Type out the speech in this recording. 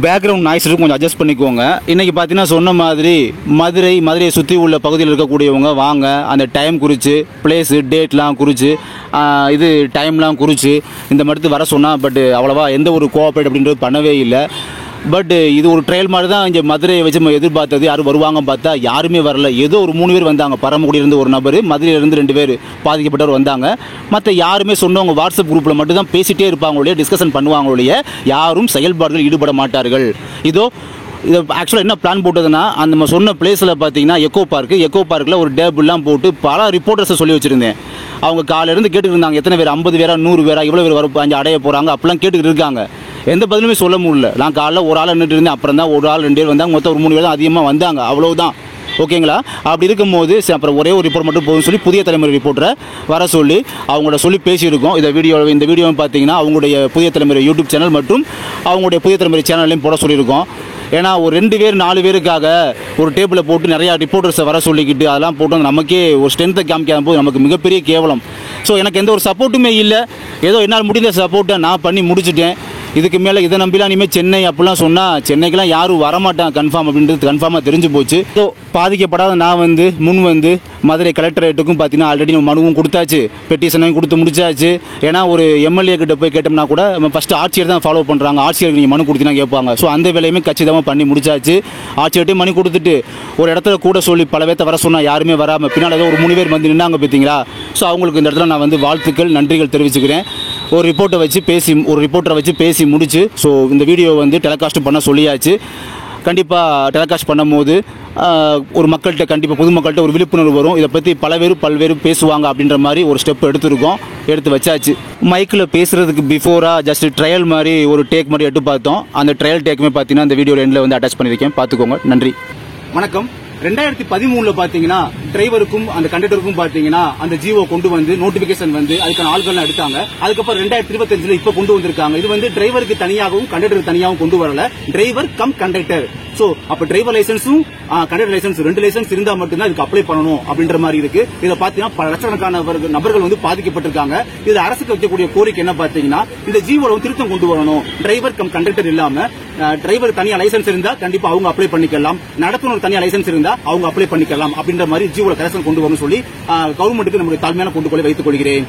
Background noise இருக்கும், கொஞ்சம் adjust பண்ணிக்கோங்க. இன்றைக்கி பார்த்தீங்கன்னா சொன்ன மாதிரி மதுரையை சுற்றி உள்ள பகுதியில் இருக்கக்கூடியவங்க வாங்க, அந்த டைம் குறித்து, பிளேஸு டேட்லாம் குறித்து, இது டைம்லாம் குறித்து இந்த மாதிரி வர சொன்னால், பட் அவ்வளோவா எந்த ஒரு கோஆப்ரேட் அப்படின்றது பண்ணவே இல்லை. பட் இது ஒரு ட்ரையல் மாதிரி தான். இங்கே மதுரையை வச்சு நம்ம எதிர்பார்த்தது யாரும் வருவாங்க பார்த்தா யாருமே வரல. ஏதோ ஒரு 3 பேர் வந்தாங்க. பரமக்குடியிலேருந்து ஒரு நபர், மதுரையிலேருந்து 2 பேர் பாதிக்கப்பட்டவர் வந்தாங்க. மற்ற யாருமே சொன்னவங்க வாட்ஸ்அப் குரூப்பில் மட்டும் தான் பேசிகிட்டே இருப்பாங்களே, டிஸ்கஷன் பண்ணுவாங்களே, யாரும் செயல்பாடுகள் ஈடுபட மாட்டார்கள். இது ஆக்சுவலாக என்ன பிளான் போட்டதுன்னா, அந்த நம்ம சொன்ன பிளேஸில் பார்த்தீங்கன்னா எக்கோ பார்க்கில் ஒரு டேபிள்லாம் போட்டு பல ரிப்போர்ட்டர்ஸை சொல்லி வச்சுருந்தேன். அவங்க காலையிலேருந்து கேட்டுக்கிட்டு இருந்தாங்க, எத்தனை பேர், 50 பேரா 100 பேரா, இவ்வளோ பேர் வர அங்கே அடைய போகிறாங்க அப்படிலாம் கேட்டுக்கிட்டு இருக்காங்க. எந்த பதிலுமே சொல்ல முடியல. நான் காலைல ஒரு ஆள் நின்றுட்டு இருந்தேன், அப்புறம் தான் ஒரு ஆள் 2 பேர் வந்தாங்க, மொத்தம் ஒரு 3 பேர் தான் அதிகமாக வந்தாங்க, அவ்வளவுதான். ஓகேங்களா? அப்படி இருக்கும்போது அப்புறம் ஒரே ஒரு ரிப்போர்ட் மட்டும் போதும் சொல்லி புதிய தலைமுறை ரிப்போர்ட்டரை வர சொல்லி அவங்களோட சொல்லி பேசியிருக்கோம். இந்த வீடியோ பார்த்தீங்கன்னா அவங்களுடைய புதிய தலைமுறை யூடியூப் சேனல் மற்றும் அவங்களுடைய புதிய தலைமுறை சேனல்லையும் போட சொல்லியிருக்கோம். ஏன்னா ஒரு 2 பேர் 4 பேருக்காக ஒரு டேபிளை போட்டு நிறையா ரிப்போர்ட்டர்ஸை வர சொல்லிக்கிட்டு அதெல்லாம் போட்டு நமக்கே ஒரு ஸ்ட்ரென்த்தை காமிக்காத போது நமக்கு மிகப்பெரிய கேவலம். ஸோ எனக்கு எந்த ஒரு சப்போர்ட்டுமே இல்லை. ஏதோ என்னால் முடிந்த சப்போர்ட்டை நான் பண்ணி முடிச்சுட்டேன். இதுக்கு மேலே இதை நம்பிலாம் இனிமேல் சென்னை அப்படிலாம் சொன்னால் சென்னைக்கெலாம் யாரும் வரமாட்டாங்க கன்ஃபார்ம் அப்படின்றது கன்ஃபார்மாக தெரிஞ்சு போச்சு. ஸோ பாதிக்கப்படாத நான் முன் வந்து மதுரை கலெக்டரேட்டுக்கும் பார்த்தீங்கன்னா ஆல்ரெடி நம்ம மனுவும் கொடுத்தாச்சு, பெட்டிஷனையும் கொடுத்து முடிச்சாச்சு. ஏன்னா ஒரு எம்எல்ஏ கிட்ட போய் கேட்டோம்னா கூட நம்ம ஃபஸ்ட்டு ஆட்சியர் தான் ஃபாலோ பண்ணுறாங்க, ஆட்சியருக்கு நீங்கள் மனு கொடுத்தீங்கன்னா கேட்பாங்க. ஸோ அந்த வேலையுமே கச்சிதமாக பண்ணி முடிச்சாச்சு. ஆட்சியர்கிட்டையும் மனு கொடுத்துட்டு ஒரு இடத்துல கூட சொல்லி பல பேர்த்த வர சொன்னால் யாருமே வராமல் பின்னால் ஏதோ ஒரு 3 பேர் வந்து நின்னாங்க பார்த்தீங்களா. ஸோ அவங்களுக்கு இந்த இடத்துல நான் வாழ்த்துக்கள் நன்றிகள் தெரிவிச்சுக்கிறேன். ஒரு ரிப்போர்ட்டரை வச்சு பேசி முடிச்சு ஸோ இந்த வீடியோ டெலிகாஸ்ட் பண்ண சொல்லியாச்சு. கண்டிப்பாக டெலிகாஸ்ட் பண்ணும்போது ஒரு மக்கள்கிட்ட கண்டிப்பாக பொதுமக்கள்கிட்ட ஒரு விழிப்புணர்வு வரும். இதை பற்றி பல்வேறு பேசுவாங்க அப்படின்ற மாதிரி ஒரு ஸ்டெப் எடுத்து வச்சாச்சு. மைக்கில் பேசுகிறதுக்கு பிஃபோராக ஜஸ்ட் ட்ரையல் மாதிரி ஒரு டேக் மாதிரி எடுத்து பார்த்தோம். அந்த ட்ரையல் டேக்குமே பார்த்தீங்கன்னா இந்த வீடியோ எண்டில் அட்டாச் பண்ணியிருக்கேன், பார்த்துக்கோங்க. நன்றி, வணக்கம். 2013 பார்த்தீங்கன்னா டிரைவருக்கும் அந்த கண்டக்டருக்கும் பார்த்தீங்கன்னா அந்த ஜிஓ கொண்டு நோட்டிபிகேஷன் அதுக்கான ஆள்கள் எடுத்தாங்க. அதுக்கப்புறம் 2025 இப்போ கொண்டு வந்திருக்காங்க. இது டிரைவருக்கு தனியாகவும் கண்டக்டருக்கு தனியாகவும் கொண்டு வரல, டிரைவர் கம் கண்டக்டர். சோ அப்ப டிரைவர் லைசன்ஸும் கண்டக்டர் லைசன்ஸ் 2 லைசன்ஸ் இருந்தா மட்டும்தான் இதுக்கு அப்ளை பண்ணணும் அப்படின்ற மாதிரி இருக்கு. இதை பாத்தீங்கன்னா பல லட்சக்கணக்கான நபர்கள் பாதிக்கப்பட்டிருக்காங்க. இது அரசுக்கு வைக்கக்கூடிய கோரிக்கை என்ன பாத்தீங்கன்னா, இந்த ஜிஓல திருத்தம் கொண்டு வரணும். டிரைவர் கம் கண்டக்டர் இல்லாம டிரைவர் தனியா லைசன்ஸ் இருந்தா கண்டிப்பா அவங்க அப்ளை பண்ணிக்கலாம், நடத்துனர் தனியா லைசன்ஸ் இருந்தா அவங்க அப்ளை பண்ணிக்கலாம் அப்படின்ற மாதிரி ஜிஓல கரெக்ஷன் கொண்டு வரணும்னு சொல்லி கவர்மெண்ட்டுக்கு நம்முடைய தாழ்மையான கொண்டுகோளை வைத்துக் கொள்கிறேன்.